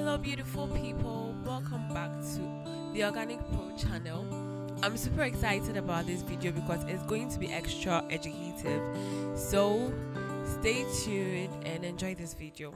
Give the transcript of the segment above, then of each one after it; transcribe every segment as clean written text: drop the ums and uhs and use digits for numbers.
Hello beautiful people, welcome back to the Organic Pro channel. I'm super excited about this video because it's going to be extra educative, so stay tuned and enjoy this video.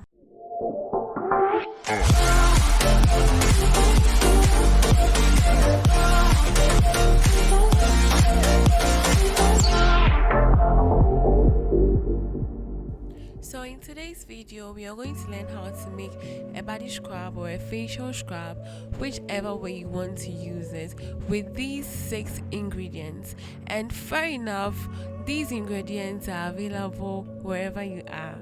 So in today's video, we are going to learn how to make a body scrub or a facial scrub, whichever way you want to use it, with these 6 ingredients. And fair enough, these ingredients are available wherever you are.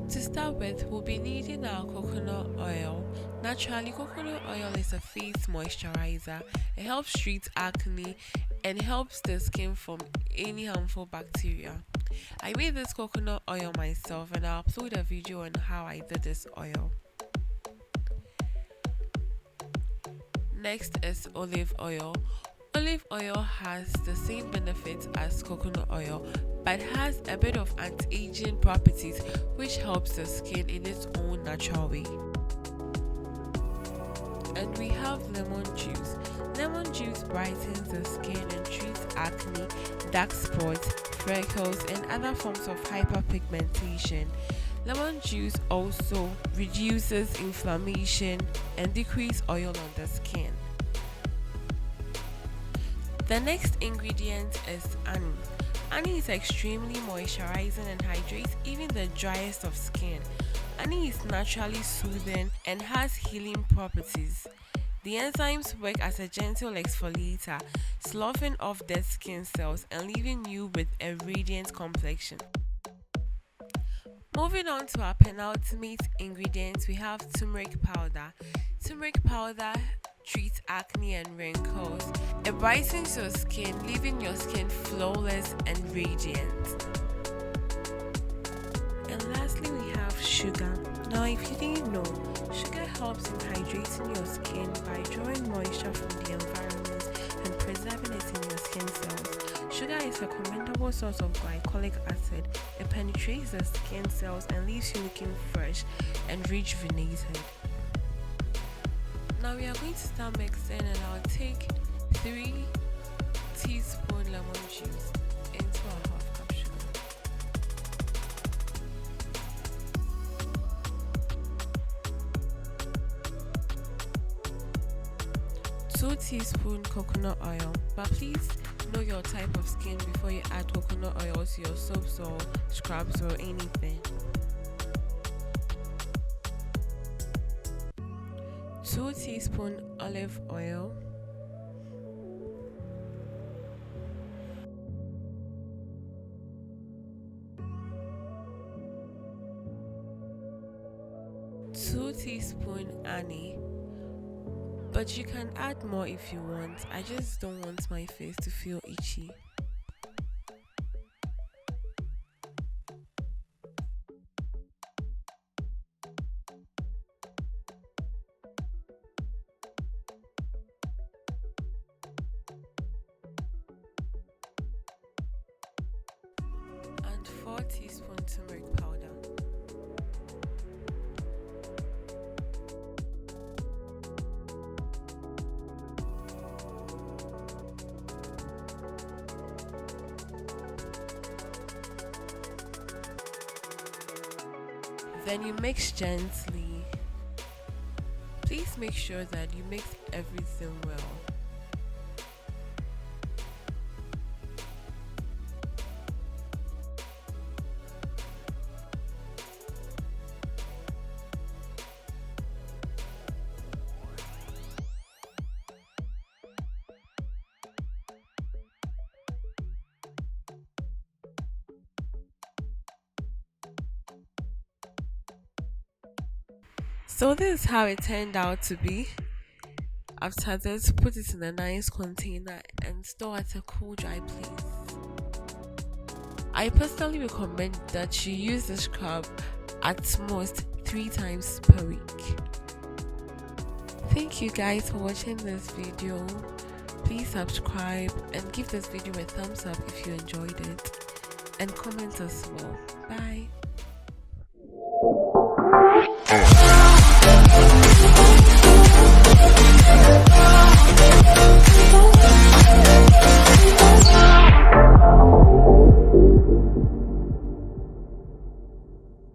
To start with, we'll be needing our coconut oil. Naturally, coconut oil is a face moisturizer. It helps treat acne and helps the skin from any harmful bacteria. I made this coconut oil myself and I'll upload a video on how I did this oil. Next is olive oil. Olive oil has the same benefits as coconut oil but has a bit of anti-aging properties which helps the skin in its own natural way. And we have lemon juice. Lemon juice brightens the skin and treats acne, dark spots, freckles, and other forms of hyperpigmentation. Lemon juice also reduces inflammation and decreases oil on the skin. The next ingredient is honey. Honey is extremely moisturizing and hydrates even the driest of skin. Honey is naturally soothing and has healing properties. The enzymes work as a gentle exfoliator, sloughing off dead skin cells and leaving you with a radiant complexion. Moving on to our penultimate ingredient, we have turmeric powder. Turmeric powder treats acne and wrinkles. It brightens your skin, leaving your skin flawless and radiant. And lastly, we have sugar. Now, if you didn't know, sugar helps in hydrating your skin by drawing moisture from the environment and preserving it in your skin cells. Sugar is a commendable source of glycolic acid. It penetrates the skin cells and leaves you looking fresh and rejuvenated. Now we are going to start mixing, and I'll take 3 teaspoons lemon juice into a half cup sugar. Two teaspoons coconut oil, but please know your type of skin before you add coconut oil to your soaps or scrubs or anything. 2 teaspoons olive oil, 2 teaspoons honey, but you can add more if you want. I just don't want my face to feel itchy. And 4 teaspoons turmeric powder. Then you mix gently. Please make sure that you mix everything well. So this is how it turned out to be. After this, put it in a nice container and store at a cool, dry place. I personally recommend that you use the scrub at most 3 times per week. Thank you guys for watching this video. Please subscribe and give this video a thumbs up if you enjoyed it, and comment as well. Bye.